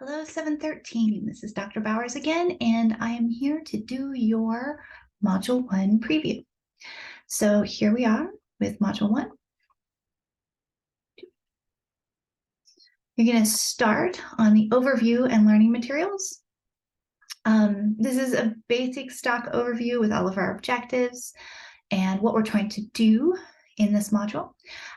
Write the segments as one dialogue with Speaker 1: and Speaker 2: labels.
Speaker 1: Hello, 713. This is Dr. Bowers again, and I am here to do your Module 1 preview. So here we are with Module 1. You're going to start on the overview and learning materials. This is a basic stock overview with all of our objectives and what we're trying to do in this module.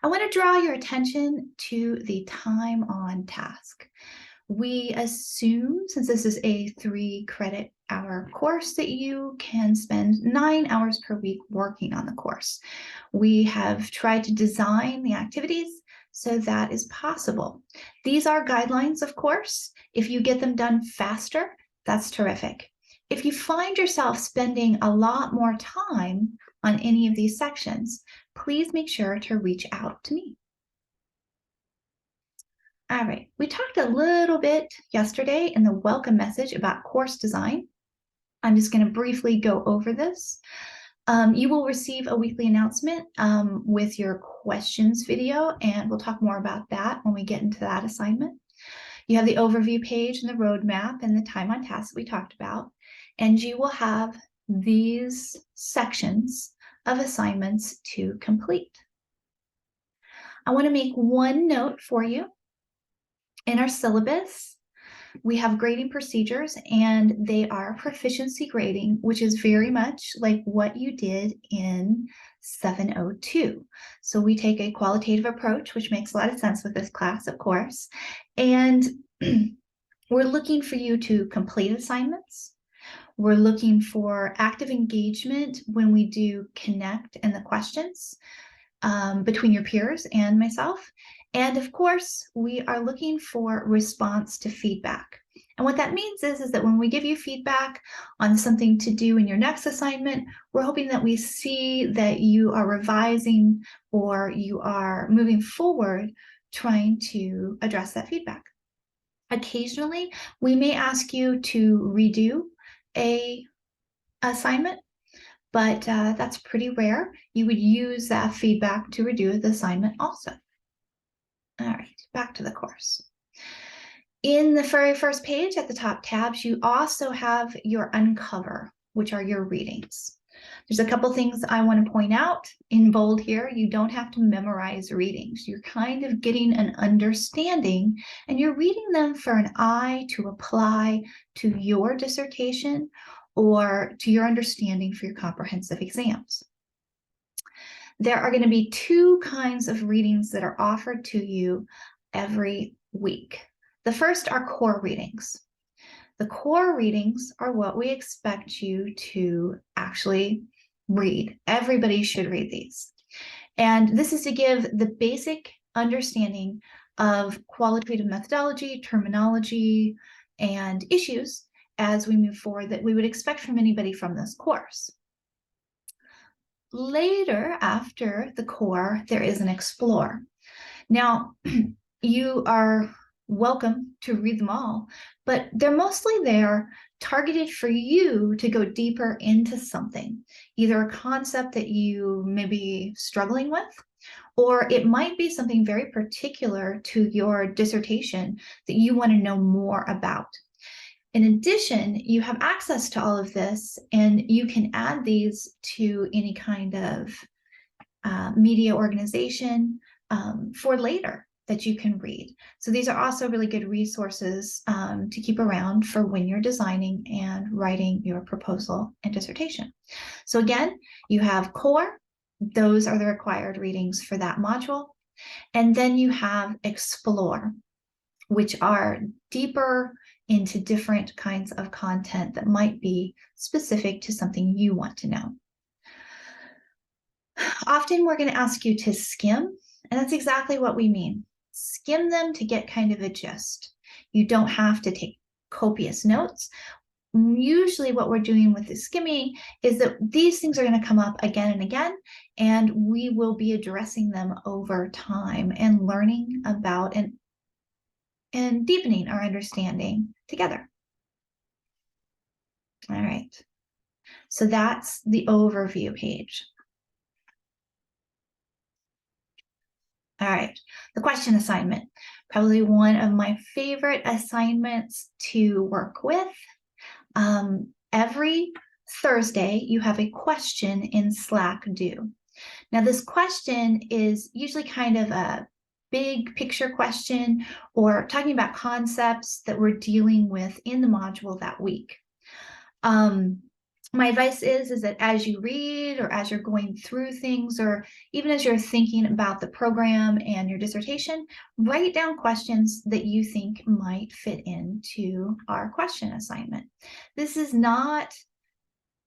Speaker 1: I want to draw your attention to the time on task. We assume, since this is a 3-credit hour course, that you can spend 9 hours per week working on the course. We have tried to design the activities so that is possible. These are guidelines, of course. If you get them done faster, that's terrific. If you find yourself spending a lot more time on any of these sections, please make sure to reach out to me. All right, we talked a little bit yesterday in the welcome message about course design. I'm just going to briefly go over this. You will receive a weekly announcement with your questions video, and we'll talk more about that when we get into that assignment. You have the overview page and the roadmap and the time on task we talked about, and you will have these sections of assignments to complete. I want to make one note for you. In our syllabus, we have grading procedures, and they are proficiency grading, which is very much like what you did in 702. So we take a qualitative approach, which makes a lot of sense with this class, of course. And we're looking for you to complete assignments. We're looking for active engagement when we do connect and the questions between your peers and myself. And of course, we are looking for response to feedback. And what that means is that when we give you feedback on something to do in your next assignment, we're hoping that we see that you are revising or you are moving forward trying to address that feedback. Occasionally, we may ask you to redo an assignment, but that's pretty rare. You would use that feedback to redo the assignment also. All right, back to the course. In the very first page at the top tabs, you also have your Uncover, which are your readings. There's a couple things I want to point out in bold here. You don't have to memorize readings. You're kind of getting an understanding, and you're reading them for an eye to apply to your dissertation or to your understanding for your comprehensive exams. There are going to be 2 kinds of readings that are offered to you every week. The first are core readings. The core readings are what we expect you to actually read. Everybody should read these. And this is to give the basic understanding of qualitative methodology, terminology, and issues as we move forward that we would expect from anybody from this course. Later, after the core, there is an explore. Now, you are welcome to read them all, but they're mostly there targeted for you to go deeper into something, either a concept that you may be struggling with, or it might be something very particular to your dissertation that you want to know more about. In addition, you have access to all of this, and you can add these to any kind of media organization for later that you can read. So these are also really good resources to keep around for when you're designing and writing your proposal and dissertation. So again, you have core. Those are the required readings for that module. And then you have explore, which are deeper into different kinds of content that might be specific to something you want to know. Often we're going to ask you to skim, and that's exactly what we mean. Skim them to get kind of a gist. You don't have to take copious notes. Usually what we're doing with the skimming is that these things are going to come up again and again, and we will be addressing them over time and learning about and deepening our understanding together. All right, so that's the overview page. All right, the question assignment. Probably one of my favorite assignments to work with. Every Thursday, you have a question in Slack due. Now, this question is usually kind of a big picture question or talking about concepts that we're dealing with in the module that week. My advice is that as you read or as you're going through things, or even as you're thinking about the program and your dissertation, write down questions that you think might fit into our question assignment. This is not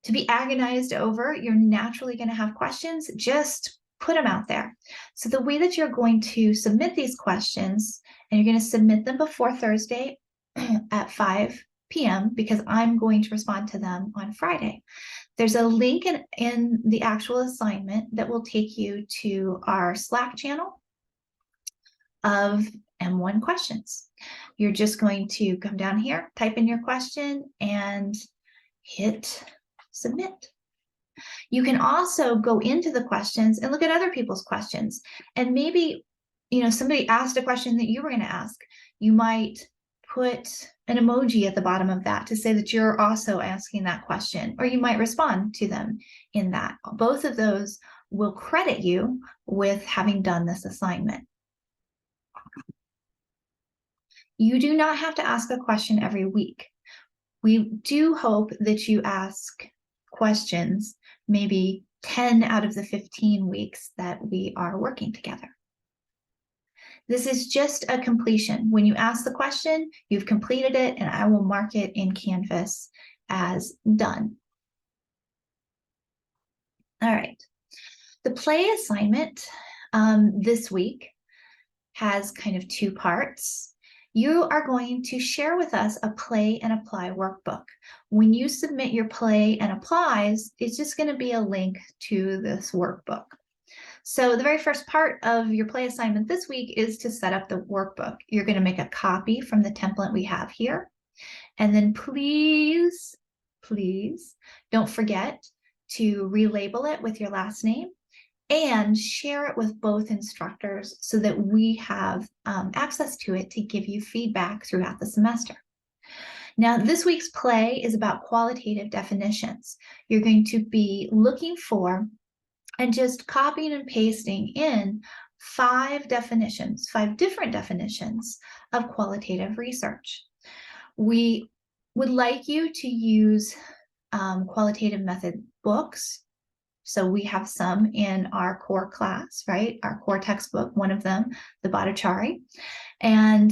Speaker 1: to be agonized over. You're naturally going to have questions. Just put them out there. So the way that you're going to submit these questions, and you're going to submit them before Thursday at 5 p.m. because I'm going to respond to them on Friday. There's a link in the actual assignment that will take you to our Slack channel of M1 questions. You're just going to come down here, type in your question, and hit submit. You can also go into the questions and look at other people's questions. And maybe, somebody asked a question that you were going to ask. You might put an emoji at the bottom of that to say that you're also asking that question, or you might respond to them in that. Both of those will credit you with having done this assignment. You do not have to ask a question every week. We do hope that you ask questions maybe 10 out of the 15 weeks that we are working together. This is just a completion. When you ask the question, you've completed it, and I will mark it in Canvas as done. All right. The play assignment this week has kind of two parts. You are going to share with us a play and apply workbook. When you submit your play and applies, it's just going to be a link to this workbook. So the very first part of your play assignment this week is to set up the workbook. You're going to make a copy from the template we have here. And then please don't forget to relabel it with your last name and share it with both instructors so that we have access to it to give you feedback throughout the semester. Now, this week's play is about qualitative definitions. You're going to be looking for and just copying and pasting in 5 definitions, 5 different definitions of qualitative research. We would like you to use qualitative method books. So we have some in our core class, right? Our core textbook, one of them, the Bhattacharya, and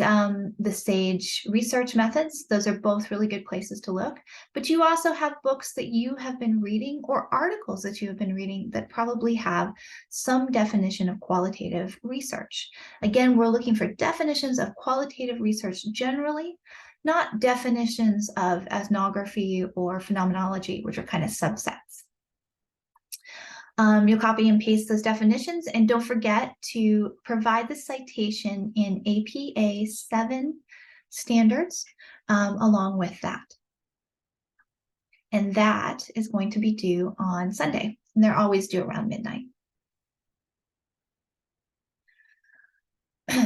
Speaker 1: the SAGE research methods. Those are both really good places to look. But you also have books that you have been reading or articles that you have been reading that probably have some definition of qualitative research. Again, we're looking for definitions of qualitative research generally, not definitions of ethnography or phenomenology, which are kind of subsets. You'll copy and paste those definitions, and don't forget to provide the citation in APA 7 standards along with that. And that is going to be due on Sunday, and they're always due around midnight.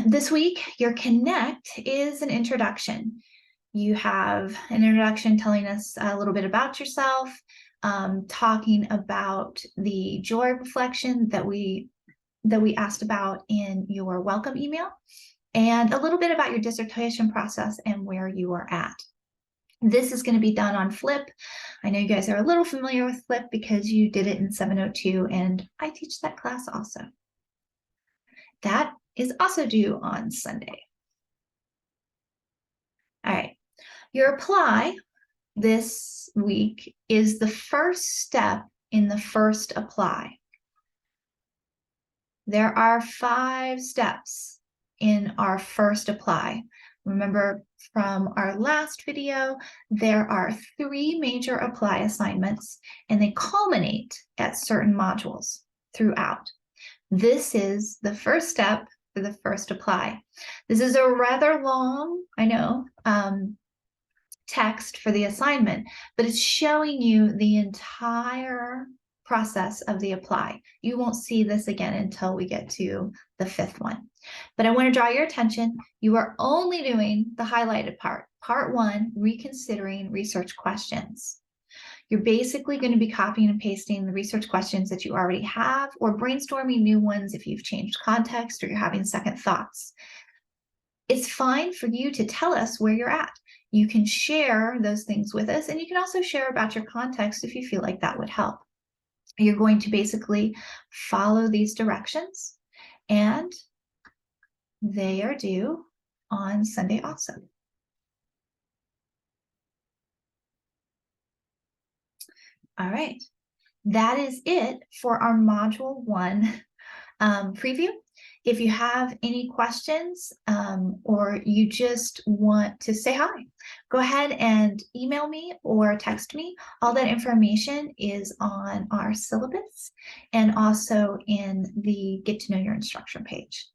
Speaker 1: This week, your Connect is an introduction. You have an introduction telling us a little bit about yourself, talking about the joy reflection that we asked about in your welcome email, and a little bit about your dissertation process and where you are at. This is going to be done on Flip. I know you guys are a little familiar with Flip because you did it in 702, and I teach that class also. That is also due on Sunday. All right, your apply this week is the first step in the first apply. There are 5 steps in our first apply. Remember from our last video, there are 3 major apply assignments, and they culminate at certain modules throughout. This is the first step for the first apply. This is a rather long, I know, text for the assignment, but it's showing you the entire process of the apply. You won't see this again until we get to the 5th one. But I want to draw your attention. You are only doing the highlighted part, part 1, reconsidering research questions. You're basically going to be copying and pasting the research questions that you already have, or brainstorming new ones if you've changed context or you're having second thoughts. It's fine for you to tell us where you're at. You can share those things with us, and you can also share about your context if you feel like that would help. You're going to basically follow these directions, and they are due on Sunday also. All right, that is it for our Module 1 preview. If you have any questions or you just want to say hi, go ahead and email me or text me. All that information is on our syllabus and also in the Get to Know Your Instruction page.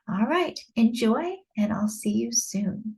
Speaker 1: All right, enjoy, and I'll see you soon.